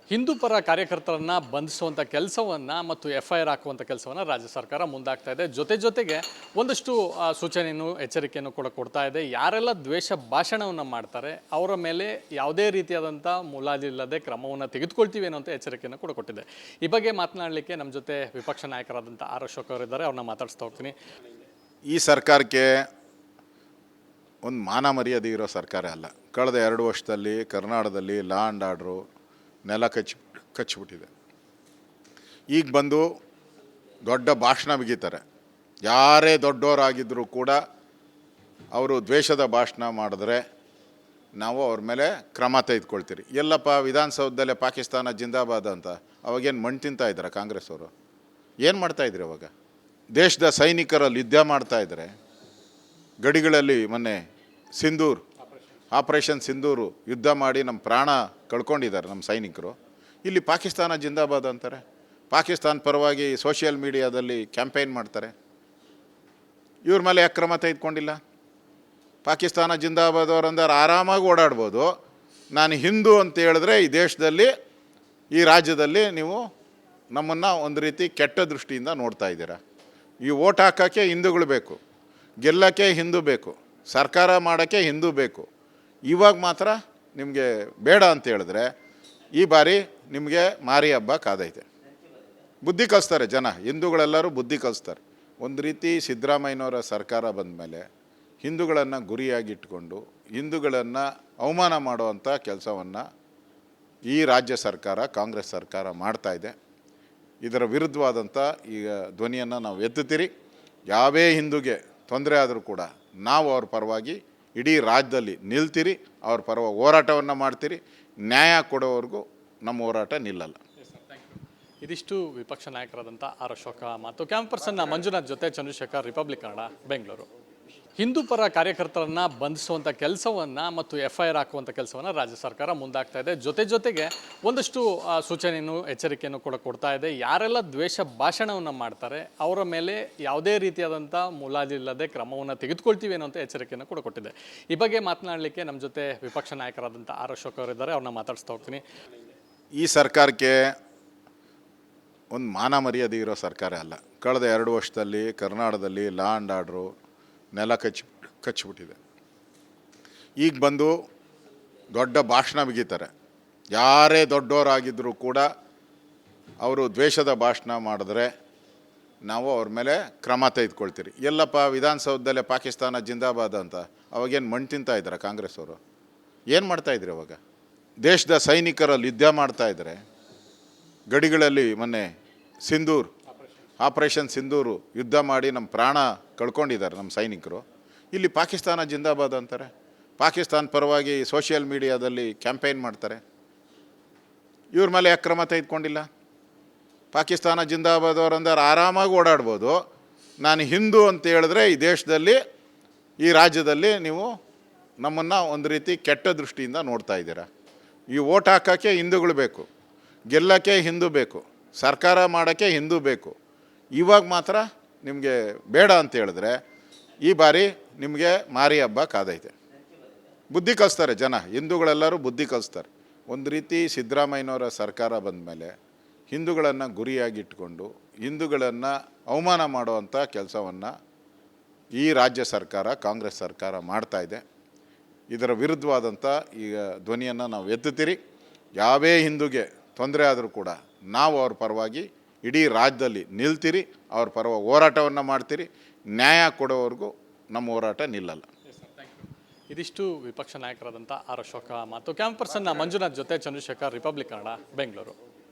ಹಿಂದೂ ಪರ ಕಾರ್ಯಕರ್ತರನ್ನ ಬಂಧಿಸುವಂಥ ಕೆಲಸವನ್ನು ಮತ್ತು FIR ಹಾಕುವಂಥ ಕೆಲಸವನ್ನು ರಾಜ್ಯ ಸರ್ಕಾರ ಮುಂದಾಗ್ತಾ ಇದೆ. ಜೊತೆಗೆ ಒಂದಷ್ಟು ಸೂಚನೆಯನ್ನು ಎಚ್ಚರಿಕೆಯನ್ನು ಕೂಡ ಕೊಡ್ತಾ ಇದೆ. ಯಾರೆಲ್ಲ ದ್ವೇಷ ಭಾಷಣವನ್ನು ಮಾಡ್ತಾರೆ ಅವರ ಮೇಲೆ ಯಾವುದೇ ರೀತಿಯಾದಂಥ ಮುಲಾಜಿಲ್ಲದೆ ಕ್ರಮವನ್ನು ತೆಗೆದುಕೊಳ್ತೀವಿ ಅನ್ನೋಂಥ ಎಚ್ಚರಿಕೆಯನ್ನು ಕೂಡ ಕೊಟ್ಟಿದೆ. ಈ ಬಗ್ಗೆ ಮಾತನಾಡಲಿಕ್ಕೆ ನಮ್ಮ ಜೊತೆ ವಿಪಕ್ಷ ನಾಯಕರಾದಂಥ ಆರ್ ಅಶೋಕ್ ಅವರಿದ್ದಾರೆ. ಅವ್ರನ್ನ ಮಾತಾಡಿಸ್ತಾ ಹೋಗ್ತೀನಿ. ಈ ಸರ್ಕಾರಕ್ಕೆ ಒಂದು ಮಾನ ಮರ್ಯಾದೆ ಇರೋ ಸರ್ಕಾರ ಅಲ್ಲ. ಕಳೆದ 2 ವರ್ಷದಲ್ಲಿ ಕರ್ನಾಟಕದಲ್ಲಿ ಲಾ ಆ್ಯಂಡ್ ಆರ್ಡ್ರು ನೆಲ ಕಚ್ಚಿಬಿಟ್ಟಿದೆ. ಈಗ ಬಂದು ದೊಡ್ಡ ಭಾಷಣ ಬಿಗಿತಾರೆ. ಯಾರೇ ದೊಡ್ಡವರಾಗಿದ್ದರೂ ಕೂಡ ಅವರು ದ್ವೇಷದ ಭಾಷಣ ಮಾಡಿದ್ರೆ ನಾವು ಅವ್ರ ಮೇಲೆ ಕ್ರಮ ತೆಗೆದುಕೊಳ್ತೀರಿ. ಎಲ್ಲಪ್ಪ ವಿಧಾನಸೌಧದಲ್ಲೇ ಪಾಕಿಸ್ತಾನ ಜಿಂದಾಬಾದ್ ಅಂತ ಅವಾಗೇನು ಮಣ್ಣು ತಿಂತಾ ಇದ್ದಾರೆ ಕಾಂಗ್ರೆಸ್ ಅವರು? ಏನು ಮಾಡ್ತಾಯಿದ್ರಿ ಅವಾಗ? ದೇಶದ ಸೈನಿಕರಲ್ಲಿ ಯುದ್ಧ ಮಾಡ್ತಾಯಿದ್ದಾರೆ. ಗಡಿಗಳಲ್ಲಿ ಮೊನ್ನೆ ಸಿಂಧೂರ್ ಆಪರೇಷನ್ ಸಿಂಧೂರು ಯುದ್ಧ ಮಾಡಿ ನಮ್ಮ ಪ್ರಾಣ ಕಳ್ಕೊಂಡಿದ್ದಾರೆ ನಮ್ಮ ಸೈನಿಕರು. ಇಲ್ಲಿ ಪಾಕಿಸ್ತಾನ ಜಿಂದಾಬಾದ್ ಅಂತಾರೆ. ಪಾಕಿಸ್ತಾನ ಪರವಾಗಿ ಸೋಷಿಯಲ್ ಮೀಡಿಯಾದಲ್ಲಿ ಕ್ಯಾಂಪೇನ್ ಮಾಡ್ತಾರೆ. ಇವ್ರ ಮೇಲೆ ಯಾಕೆ ಕ್ರಮ ತೆಗೆದುಕೊಂಡಿಲ್ಲ? ಪಾಕಿಸ್ತಾನ ಜಿಂದಾಬಾದ್ ಅವರಂದ್ರೆ ಆರಾಮಾಗಿ ಓಡಾಡ್ಬೋದು. ನಾನು ಹಿಂದೂ ಅಂತ ಹೇಳಿದ್ರೆ ಈ ದೇಶದಲ್ಲಿ ಈ ರಾಜ್ಯದಲ್ಲಿ ನೀವು ನಮ್ಮನ್ನು ಒಂದು ರೀತಿ ಕೆಟ್ಟ ದೃಷ್ಟಿಯಿಂದ ನೋಡ್ತಾ ಇದ್ದೀರಾ. ಈ ಓಟ್ ಹಾಕೋಕ್ಕೆ ಹಿಂದೂಗಳು ಬೇಕು, ಗೆಲ್ಲಕ್ಕೆ ಹಿಂದೂ ಬೇಕು, ಸರ್ಕಾರ ಮಾಡೋಕ್ಕೆ ಹಿಂದೂ ಬೇಕು. ಇವಾಗ ಮಾತ್ರ ನಿಮಗೆ ಬೇಡ ಅಂತ ಹೇಳಿದ್ರೆ ಈ ಬಾರಿ ನಿಮಗೆ ಮಾರಿ ಹಬ್ಬ ಕಾದೈತೆ. ಬುದ್ಧಿ ಕಲಿಸ್ತಾರೆ ಜನ, ಹಿಂದೂಗಳೆಲ್ಲರೂ ಬುದ್ಧಿ ಕಲಿಸ್ತಾರೆ. ಒಂದು ರೀತಿ ಸಿದ್ದರಾಮಯ್ಯನವರ ಸರ್ಕಾರ ಬಂದ ಮೇಲೆ ಹಿಂದೂಗಳನ್ನು ಗುರಿಯಾಗಿಟ್ಕೊಂಡು ಹಿಂದೂಗಳನ್ನು ಅವಮಾನ ಮಾಡುವಂಥ ಕೆಲಸವನ್ನು ಈ ರಾಜ್ಯ ಸರ್ಕಾರ ಕಾಂಗ್ರೆಸ್ ಸರ್ಕಾರ ಮಾಡ್ತಾಯಿದೆ. ಇದರ ವಿರುದ್ಧವಾದಂಥ ಈಗ ಧ್ವನಿಯನ್ನು ನಾವು ಎತ್ತುತ್ತೀರಿ. ಯಾವೇ ಹಿಂದೂಗೆ ತೊಂದರೆ ಆದರೂ ಕೂಡ ನಾವು ಅವ್ರ ಪರವಾಗಿ ಇಡೀ ರಾಜ್ಯದಲ್ಲಿ ನಿಲ್ತೀರಿ, ಅವ್ರ ಪರವಾಗಿ ಹೋರಾಟವನ್ನು ಮಾಡ್ತೀರಿ. ನ್ಯಾಯ ಕೊಡೋವರೆಗೂ ನಮ್ಮ ಹೋರಾಟ ನಿಲ್ಲಲ್ಲ. ಇದಿಷ್ಟು ವಿಪಕ್ಷ ನಾಯಕರಾದಂಥ ಆರ್ ಅಶೋಕ ಮತ್ತು ಕ್ಯಾಂಪ್ ಪರ್ಸನ್ ಮಂಜುನಾಥ್ ಜೊತೆ ಚಂದ್ರಶೇಖರ್, ರಿಪಬ್ಲಿಕ್ ಕನ್ನಡ, ಬೆಂಗಳೂರು. ಹಿಂದೂ ಪರ ಕಾರ್ಯಕರ್ತರನ್ನ ಬಂಧಿಸುವಂಥ ಕೆಲಸವನ್ನು ಮತ್ತು FIR ಹಾಕುವಂಥ ಕೆಲಸವನ್ನು ರಾಜ್ಯ ಸರ್ಕಾರ ಮುಂದಾಗ್ತಾ ಇದೆ. ಜೊತೆಗೆ ಒಂದಷ್ಟು ಸೂಚನೆಯನ್ನು ಎಚ್ಚರಿಕೆಯನ್ನು ಕೂಡ ಕೊಡ್ತಾ ಇದೆ. ಯಾರೆಲ್ಲ ದ್ವೇಷ ಭಾಷಣವನ್ನು ಮಾಡ್ತಾರೆ ಅವರ ಮೇಲೆ ಯಾವುದೇ ರೀತಿಯಾದಂಥ ಮುಲಾಜಿಲ್ಲದೆ ಕ್ರಮವನ್ನು ತೆಗೆದುಕೊಳ್ತೀವಿ ಅನ್ನೋಂಥ ಎಚ್ಚರಿಕೆಯನ್ನು ಕೂಡ ಕೊಟ್ಟಿದೆ. ಈ ಬಗ್ಗೆ ಮಾತನಾಡಲಿಕ್ಕೆ ನಮ್ಮ ಜೊತೆ ವಿಪಕ್ಷ ನಾಯಕರಾದಂಥ ಆರ್ ಅಶೋಕ್ ಅವರಿದ್ದಾರೆ. ಅವ್ರನ್ನ ಮಾತಾಡಿಸ್ತಾ ಹೋಗ್ತೀನಿ. ಈ ಸರ್ಕಾರಕ್ಕೆ ಒಂದು ಮಾನ ಮರ್ಯಾದೆ ಇರೋ ಸರ್ಕಾರ ಅಲ್ಲ. ಕಳೆದ 2 ವರ್ಷದಲ್ಲಿ ಕರ್ನಾಟಕದಲ್ಲಿ ಲಾ ಆ್ಯಂಡ್ ಆರ್ಡ್ರು ನೆಲ ಕಚ್ಚಿಬಿಟ್ಟಿದೆ. ಈಗ ಬಂದು ದೊಡ್ಡ ಭಾಷಣ ಬಿಗಿತಾರೆ. ಯಾರೇ ದೊಡ್ಡವರಾಗಿದ್ದರೂ ಕೂಡ ಅವರು ದ್ವೇಷದ ಭಾಷಣ ಮಾಡಿದ್ರೆ ನಾವು ಅವ್ರ ಮೇಲೆ ಕ್ರಮ ತೆಗೆದುಕೊಳ್ತೀರಿ. ಎಲ್ಲಪ್ಪ ವಿಧಾನಸೌಧದಲ್ಲೇ ಪಾಕಿಸ್ತಾನ ಜಿಂದಾಬಾದ್ ಅಂತ ಅವಾಗೇನು ಮಣ್ಣು ತಿಂತಾ ಇದ್ದಾರೆ ಕಾಂಗ್ರೆಸ್ ಅವರು? ಏನು ಮಾಡ್ತಾಯಿದ್ರಿ ಅವಾಗ? ದೇಶದ ಸೈನಿಕರಲ್ಲಿ ಯುದ್ಧ ಮಾಡ್ತಾಯಿದ್ದಾರೆ. ಗಡಿಗಳಲ್ಲಿ ಮೊನ್ನೆ ಸಿಂಧೂರ್ ಆಪರೇಷನ್ ಸಿಂಧೂರು ಯುದ್ಧ ಮಾಡಿ ನಮ್ಮ ಪ್ರಾಣ ಕಳ್ಕೊಂಡಿದ್ದಾರೆ ನಮ್ಮ ಸೈನಿಕರು. ಇಲ್ಲಿ ಪಾಕಿಸ್ತಾನ ಜಿಂದಾಬಾದ್ ಅಂತಾರೆ. ಪಾಕಿಸ್ತಾನ ಪರವಾಗಿ ಸೋಷಿಯಲ್ ಮೀಡಿಯಾದಲ್ಲಿ ಕ್ಯಾಂಪೇನ್ ಮಾಡ್ತಾರೆ. ಇವ್ರ ಮೇಲೆ ಯಾಕೆ ಕ್ರಮ ತೆಗೆದುಕೊಂಡಿಲ್ಲ? ಪಾಕಿಸ್ತಾನ ಜಿಂದಾಬಾದ್ ಅವರಂದ್ರೆ ಆರಾಮಾಗಿ ಓಡಾಡ್ಬೋದು. ನಾನು ಹಿಂದೂ ಅಂತ ಹೇಳಿದ್ರೆ ಈ ದೇಶದಲ್ಲಿ ಈ ರಾಜ್ಯದಲ್ಲಿ ನೀವು ನಮ್ಮನ್ನು ಒಂದು ರೀತಿ ಕೆಟ್ಟ ದೃಷ್ಟಿಯಿಂದ ನೋಡ್ತಾ ಇದ್ದೀರಾ. ಈ ಓಟ್ ಹಾಕೋಕ್ಕೆ ಹಿಂದೂಗಳು ಬೇಕು, ಗೆಲ್ಲಕ್ಕೆ ಹಿಂದೂ ಬೇಕು, ಸರ್ಕಾರ ಮಾಡೋಕ್ಕೆ ಹಿಂದೂ ಬೇಕು. ಇವಾಗ ಮಾತ್ರ ನಿಮಗೆ ಬೇಡ ಅಂತ ಹೇಳಿದ್ರೆ ಈ ಬಾರಿ ನಿಮಗೆ ಮಾರಿ ಹಬ್ಬ ಕಾದೈತೆ. ಬುದ್ಧಿ ಕಲಿಸ್ತಾರೆ ಜನ, ಹಿಂದೂಗಳೆಲ್ಲರೂ ಬುದ್ಧಿ ಕಲಿಸ್ತಾರೆ. ಒಂದು ರೀತಿ ಸಿದ್ದರಾಮಯ್ಯನವರ ಸರ್ಕಾರ ಬಂದ ಮೇಲೆ ಹಿಂದೂಗಳನ್ನು ಗುರಿಯಾಗಿಟ್ಕೊಂಡು ಹಿಂದೂಗಳನ್ನು ಅವಮಾನ ಮಾಡುವಂಥ ಕೆಲಸವನ್ನು ಈ ರಾಜ್ಯ ಸರ್ಕಾರ ಕಾಂಗ್ರೆಸ್ ಸರ್ಕಾರ ಮಾಡ್ತಾಯಿದೆ. ಇದರ ವಿರುದ್ಧವಾದಂಥ ಈಗ ಧ್ವನಿಯನ್ನು ನಾವು ಎತ್ತುತ್ತೀರಿ. ಯಾವೇ ಹಿಂದೂಗೆ ತೊಂದರೆ ಆದರೂ ಕೂಡ ನಾವು ಅವ್ರ ಪರವಾಗಿ ಇಡೀ ರಾಜ್ಯದಲ್ಲಿ ನಿಲ್ತೀರಿ, ಅವ್ರ ಪರವಾಗಿ ಹೋರಾಟವನ್ನು ಮಾಡ್ತೀರಿ. ನ್ಯಾಯ ಕೊಡೋವರೆಗೂ ನಮ್ಮ ಹೋರಾಟ ನಿಲ್ಲಲ್ಲ. ಇದಿಷ್ಟು ವಿಪಕ್ಷ ನಾಯಕರಾದಂಥ ಆರ್ ಅಶೋಕ ಮತ್ತು ಕ್ಯಾಂಪ್ ಪರ್ಸನ್ ಮಂಜುನಾಥ್ ಜೊತೆ ಚಂದ್ರಶೇಖರ್, ರಿಪಬ್ಲಿಕ್ ಕನ್ನಡ, ಬೆಂಗಳೂರು.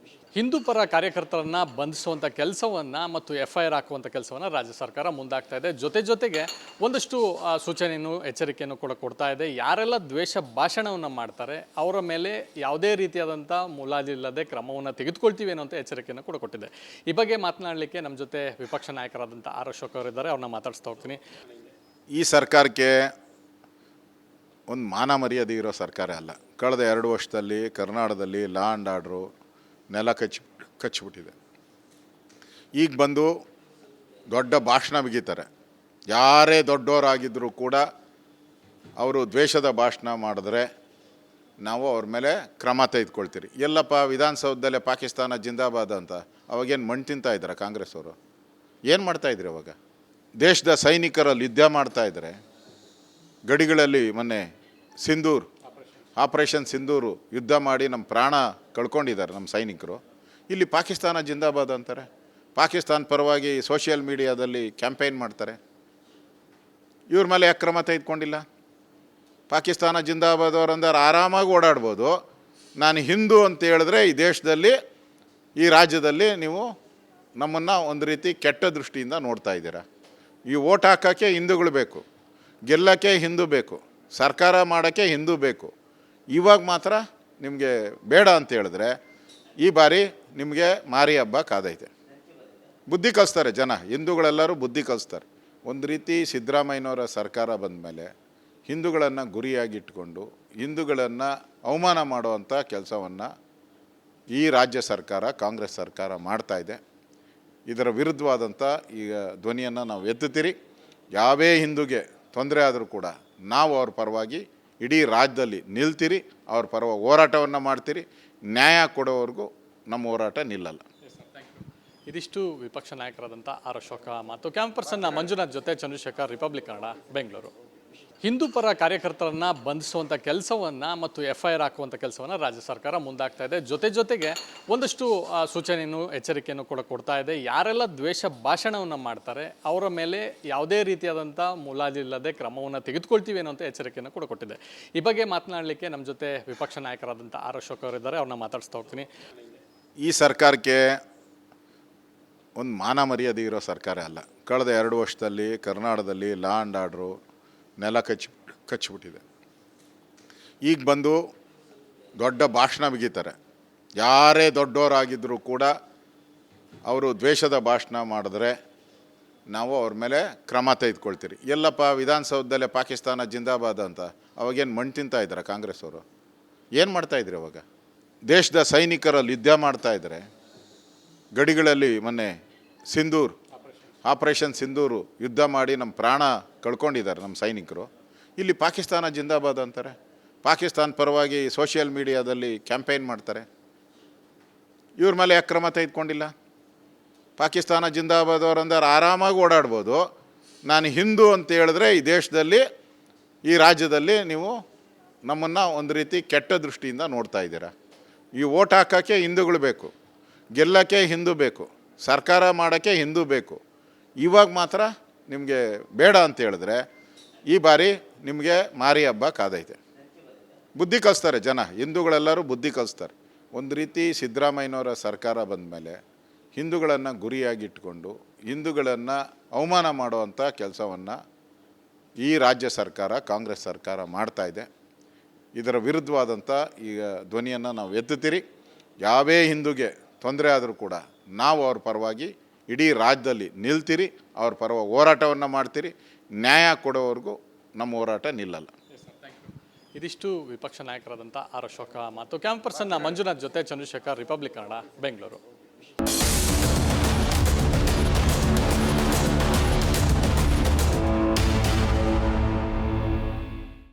ಹಿಂದೂ ಪರ ಕಾರ್ಯಕರ್ತರನ್ನ ಬಂಧಿಸುವಂಥ ಕೆಲಸವನ್ನು ಮತ್ತು FIR ಹಾಕುವಂಥ ಕೆಲಸವನ್ನು ರಾಜ್ಯ ಸರ್ಕಾರ ಮುಂದಾಗ್ತಾ ಇದೆ. ಜೊತೆಗೆ ಒಂದಷ್ಟು ಸೂಚನೆಯನ್ನು ಎಚ್ಚರಿಕೆಯನ್ನು ಕೂಡ ಕೊಡ್ತಾ ಇದೆ. ಯಾರೆಲ್ಲ ದ್ವೇಷ ಭಾಷಣವನ್ನು ಮಾಡ್ತಾರೆ ಅವರ ಮೇಲೆ ಯಾವುದೇ ರೀತಿಯಾದಂಥ ಮುಲಾಜಿಲ್ಲದೆ ಕ್ರಮವನ್ನು ತೆಗೆದುಕೊಳ್ತೀವಿ ಅನ್ನೋಂಥ ಎಚ್ಚರಿಕೆಯನ್ನು ಕೂಡ ಕೊಟ್ಟಿದೆ. ಈ ಬಗ್ಗೆ ಮಾತನಾಡಲಿಕ್ಕೆ ನಮ್ಮ ಜೊತೆ ವಿಪಕ್ಷ ನಾಯಕರಾದಂಥ ಆರ್ ಅಶೋಕ್ ಅವರಿದ್ದಾರೆ. ಅವ್ರನ್ನ ಮಾತಾಡಿಸ್ತಾ ಹೋಗ್ತೀನಿ. ಈ ಸರ್ಕಾರಕ್ಕೆ ಒಂದು ಮಾನ ಮರ್ಯಾದೆ ಇರೋ ಸರ್ಕಾರ ಅಲ್ಲ. ಕಳೆದ 2 ವರ್ಷದಲ್ಲಿ ಕರ್ನಾಟಕದಲ್ಲಿ ಲಾ ಆ್ಯಂಡ್ ಆರ್ಡ್ರು ನೆಲ ಕಚ್ಚಿಬಿಟ್ಟಿದೆ. ಈಗ ಬಂದು ದೊಡ್ಡ ಭಾಷಣ ಬಿಗಿತಾರೆ. ಯಾರೇ ದೊಡ್ಡವರಾಗಿದ್ದರೂ ಕೂಡ ಅವರು ದ್ವೇಷದ ಭಾಷಣ ಮಾಡಿದ್ರೆ ನಾವು ಅವ್ರ ಮೇಲೆ ಕ್ರಮ ತೆಗೆದುಕೊಳ್ತೀರಿ. ಎಲ್ಲಪ್ಪ ವಿಧಾನಸೌಧದಲ್ಲೇ ಪಾಕಿಸ್ತಾನ ಜಿಂದಾಬಾದ್ ಅಂತ ಅವಾಗೇನು ಮಣ್ಣು ತಿಂತಾ ಇದ್ದಾರೆ ಕಾಂಗ್ರೆಸ್ ಅವರು? ಏನು ಮಾಡ್ತಾಯಿದ್ರಿ ಅವಾಗ? ದೇಶದ ಸೈನಿಕರಲ್ಲಿ ಯುದ್ಧ ಮಾಡ್ತಾಯಿದ್ದಾರೆ. ಗಡಿಗಳಲ್ಲಿ ಮೊನ್ನೆ ಆಪರೇಷನ್ ಸಿಂಧೂರು ಯುದ್ಧ ಮಾಡಿ ನಮ್ಮ ಪ್ರಾಣ ಕಳ್ಕೊಂಡಿದ್ದಾರೆ ನಮ್ಮ ಸೈನಿಕರು. ಇಲ್ಲಿ ಪಾಕಿಸ್ತಾನ ಜಿಂದಾಬಾದ್ ಅಂತಾರೆ. ಪಾಕಿಸ್ತಾನ ಪರವಾಗಿ ಸೋಷಿಯಲ್ ಮೀಡಿಯಾದಲ್ಲಿ ಕ್ಯಾಂಪೇನ್ ಮಾಡ್ತಾರೆ. ಇವ್ರ ಮೇಲೆ ಯಾಕೆ ಕ್ರಮ ತೆಗೆದುಕೊಂಡಿಲ್ಲ? ಪಾಕಿಸ್ತಾನ ಜಿಂದಾಬಾದ್ ಅವರಂದ್ರೆ ಆರಾಮಾಗಿ ಓಡಾಡ್ಬೋದು. ನಾನು ಹಿಂದೂ ಅಂತ ಹೇಳಿದ್ರೆ ಈ ದೇಶದಲ್ಲಿ, ಈ ರಾಜ್ಯದಲ್ಲಿ ನೀವು ನಮ್ಮನ್ನು ಒಂದು ರೀತಿ ಕೆಟ್ಟ ದೃಷ್ಟಿಯಿಂದ ನೋಡ್ತಾ ಇದ್ದೀರಾ. ಈ ಓಟ್ ಹಾಕೋಕ್ಕೆ ಹಿಂದೂಗಳು ಬೇಕು, ಗೆಲ್ಲಕ್ಕೆ ಹಿಂದೂ ಬೇಕು, ಸರ್ಕಾರ ಮಾಡೋಕ್ಕೆ ಹಿಂದೂ ಬೇಕು. ಇವಾಗ ಮಾತ್ರ ನಿಮಗೆ ಬೇಡ ಅಂತ ಹೇಳಿದ್ರೆ ಈ ಬಾರಿ ನಿಮಗೆ ಮಾರಿ ಹಬ್ಬ ಕಾದೈತೆ. ಬುದ್ಧಿ ಕಲಿಸ್ತಾರೆ ಜನ, ಹಿಂದೂಗಳೆಲ್ಲರೂ ಬುದ್ಧಿ ಕಲಿಸ್ತಾರೆ. ಒಂದು ರೀತಿ ಸಿದ್ದರಾಮಯ್ಯನವರ ಸರ್ಕಾರ ಬಂದ ಮೇಲೆ ಹಿಂದೂಗಳನ್ನು ಗುರಿಯಾಗಿಟ್ಕೊಂಡು ಹಿಂದೂಗಳನ್ನು ಅವಮಾನ ಮಾಡುವಂಥ ಕೆಲಸವನ್ನು ಈ ರಾಜ್ಯ ಸರ್ಕಾರ, ಕಾಂಗ್ರೆಸ್ ಸರ್ಕಾರ ಮಾಡ್ತಾ ಇದೆ. ಇದರ ವಿರುದ್ಧವಾದಂಥ ಈಗ ಧ್ವನಿಯನ್ನು ನಾವು ಎತ್ತುತ್ತೀರಿ. ಯಾವೇ ಹಿಂದೂಗೆ ತೊಂದರೆ ಆದರೂ ಕೂಡ ನಾವು ಅವ್ರ ಪರವಾಗಿ ಇಡೀ ರಾಜ್ಯದಲ್ಲಿ ನಿಲ್ತೀರಿ, ಅವ್ರ ಪರವಾಗಿ ಹೋರಾಟವನ್ನು ಮಾಡ್ತೀರಿ. ನ್ಯಾಯ ಕೊಡೋವರೆಗೂ ನಮ್ಮ ಹೋರಾಟ ನಿಲ್ಲಲ್ಲ. ಇದಿಷ್ಟು ವಿಪಕ್ಷ ನಾಯಕರಾದಂಥ ಆರ್ ಅಶೋಕ ಮತ್ತು ಕ್ಯಾಂಪರ್ಸನ್ನ ಮಂಜುನಾಥ್ ಜೊತೆ ಚಂದ್ರಶೇಖರ್, ರಿಪಬ್ಲಿಕ್ ಕನ್ನಡ, ಬೆಂಗಳೂರು. ಹಿಂದೂ ಪರ ಕಾರ್ಯಕರ್ತರನ್ನು ಬಂಧಿಸುವಂಥ ಕೆಲಸವನ್ನು ಮತ್ತು FIR ಹಾಕುವಂಥ ಕೆಲಸವನ್ನು ರಾಜ್ಯ ಸರ್ಕಾರ ಮುಂದಾಗ್ತಾ ಇದೆ. ಜೊತೆಗೆ ಒಂದಷ್ಟು ಸೂಚನೆಯನ್ನು, ಎಚ್ಚರಿಕೆಯನ್ನು ಕೂಡ ಕೊಡ್ತಾ ಇದೆ. ಯಾರೆಲ್ಲ ದ್ವೇಷ ಭಾಷಣವನ್ನು ಮಾಡ್ತಾರೆ ಅವರ ಮೇಲೆ ಯಾವುದೇ ರೀತಿಯಾದಂಥ ಮುಲಾಜಿಲ್ಲದೆ ಕ್ರಮವನ್ನು ತೆಗೆದುಕೊಳ್ತೀವಿ ಅನ್ನೋಂಥ ಎಚ್ಚರಿಕೆಯನ್ನು ಕೂಡ ಕೊಟ್ಟಿದೆ. ಈ ಬಗ್ಗೆ ಮಾತನಾಡಲಿಕ್ಕೆ ನಮ್ಮ ಜೊತೆ ವಿಪಕ್ಷ ನಾಯಕರಾದಂಥ ಆರ್ ಅಶೋಕ್ ಅವರಿದ್ದಾರೆ. ಅವ್ರನ್ನ ಮಾತಾಡಿಸ್ತಾ ಹೋಗ್ತೀನಿ. ಈ ಸರ್ಕಾರಕ್ಕೆ ಒಂದು ಮಾನ ಮರ್ಯಾದೆ ಇರೋ ಸರ್ಕಾರ ಅಲ್ಲ. ಕಳೆದ 2 ವರ್ಷದಲ್ಲಿ ಕರ್ನಾಟಕದಲ್ಲಿ ಲಾ ಆ್ಯಂಡ್ ಆರ್ಡ್ರು ನೆಲ ಕಚ್ಚಿಬಿಟ್ಟಿದೆ. ಈಗ ಬಂದು ದೊಡ್ಡ ಭಾಷಣ ಬಿಗಿತಾರೆ. ಯಾರೇ ದೊಡ್ಡವರಾಗಿದ್ದರೂ ಕೂಡ ಅವರು ದ್ವೇಷದ ಭಾಷಣ ಮಾಡಿದ್ರೆ ನಾವು ಅವ್ರ ಮೇಲೆ ಕ್ರಮ ತೆಗೆದುಕೊಳ್ತೀರಿ. ಎಲ್ಲಪ್ಪ ವಿಧಾನಸೌಧದಲ್ಲೇ ಪಾಕಿಸ್ತಾನ ಜಿಂದಾಬಾದ್ ಅಂತ ಅವಾಗೇನು ಮಣ್ಣು ತಿಂತಾ ಇದ್ದಾರೆ ಕಾಂಗ್ರೆಸ್ ಅವರು? ಏನು ಮಾಡ್ತಾಯಿದ್ರಿ ಅವಾಗ? ದೇಶದ ಸೈನಿಕರಲ್ಲಿ ಯುದ್ಧ ಮಾಡ್ತಾಯಿದ್ದಾರೆ. ಗಡಿಗಳಲ್ಲಿ ಮೊನ್ನೆ ಆಪರೇಷನ್ ಸಿಂಧೂರು ಯುದ್ಧ ಮಾಡಿ ನಮ್ಮ ಪ್ರಾಣ ಕಳ್ಕೊಂಡಿದ್ದಾರೆ ನಮ್ಮ ಸೈನಿಕರು. ಇಲ್ಲಿ ಪಾಕಿಸ್ತಾನ ಜಿಂದಾಬಾದ್ ಅಂತಾರೆ. ಪಾಕಿಸ್ತಾನ ಪರವಾಗಿ ಸೋಷಿಯಲ್ ಮೀಡಿಯಾದಲ್ಲಿ ಕ್ಯಾಂಪೇನ್ ಮಾಡ್ತಾರೆ. ಇವ್ರ ಮೇಲೆ ಯಾಕೆ ಕ್ರಮ ತೆಗೆದುಕೊಂಡಿಲ್ಲ? ಪಾಕಿಸ್ತಾನ ಜಿಂದಾಬಾದ್ ಅವರಂದ್ರೆ ಆರಾಮಾಗಿ ಓಡಾಡ್ಬೋದು. ನಾನು ಹಿಂದೂ ಅಂತ ಹೇಳಿದ್ರೆ ಈ ದೇಶದಲ್ಲಿ, ಈ ರಾಜ್ಯದಲ್ಲಿ ನೀವು ನಮ್ಮನ್ನು ಒಂದು ರೀತಿ ಕೆಟ್ಟ ದೃಷ್ಟಿಯಿಂದ ನೋಡ್ತಾ ಇದ್ದೀರಾ. ಈ ಓಟ್ ಹಾಕೋಕ್ಕೆ ಹಿಂದೂಗಳು ಬೇಕು, ಗೆಲ್ಲಕ್ಕೆ ಹಿಂದೂ ಬೇಕು, ಸರ್ಕಾರ ಮಾಡೋಕ್ಕೆ ಹಿಂದೂ ಬೇಕು. ಇವಾಗ ಮಾತ್ರ ನಿಮಗೆ ಬೇಡ ಅಂತ ಹೇಳಿದ್ರೆ ಈ ಬಾರಿ ನಿಮಗೆ ಮಾರಿ ಹಬ್ಬ ಕಾದೈತೆ. ಬುದ್ಧಿ ಕಲಿಸ್ತಾರೆ ಜನ, ಹಿಂದೂಗಳೆಲ್ಲರೂ ಬುದ್ಧಿ ಕಲಿಸ್ತಾರೆ. ಒಂದು ರೀತಿ ಸಿದ್ದರಾಮಯ್ಯನವರ ಸರ್ಕಾರ ಬಂದ ಮೇಲೆ ಹಿಂದೂಗಳನ್ನು ಗುರಿಯಾಗಿಟ್ಕೊಂಡು ಹಿಂದೂಗಳನ್ನು ಅವಮಾನ ಮಾಡುವಂಥ ಕೆಲಸವನ್ನು ಈ ರಾಜ್ಯ ಸರ್ಕಾರ, ಕಾಂಗ್ರೆಸ್ ಸರ್ಕಾರ ಮಾಡ್ತಾ ಇದೆ. ಇದರ ವಿರುದ್ಧವಾದಂಥ ಈಗ ಧ್ವನಿಯನ್ನು ನಾವು ಎತ್ತುತ್ತೀರಿ. ಯಾವೇ ಹಿಂದೂಗೆ ತೊಂದರೆ ಆದರೂ ಕೂಡ ನಾವು ಅವ್ರ ಪರವಾಗಿ ಇಡೀ ರಾಜ್ಯದಲ್ಲಿ ನಿಲ್ತೀರಿ, ಅವ್ರ ಪರವಾಗಿ ಹೋರಾಟವನ್ನು ಮಾಡ್ತೀರಿ. ನ್ಯಾಯ ಕೊಡೋವರೆಗೂ ನಮ್ಮ ಹೋರಾಟ ನಿಲ್ಲಲ್ಲ. ಇದಿಷ್ಟು ವಿಪಕ್ಷ ನಾಯಕರಾದಂಥ ಆರ್ ಅಶೋಕ ಮತ್ತು ಕ್ಯಾಂಪರ್ಸನ್ನ ಮಂಜುನಾಥ್ ಜೊತೆ ಚಂದ್ರಶೇಖರ್, ರಿಪಬ್ಲಿಕ್ ಕನ್ನಡ, ಬೆಂಗಳೂರು.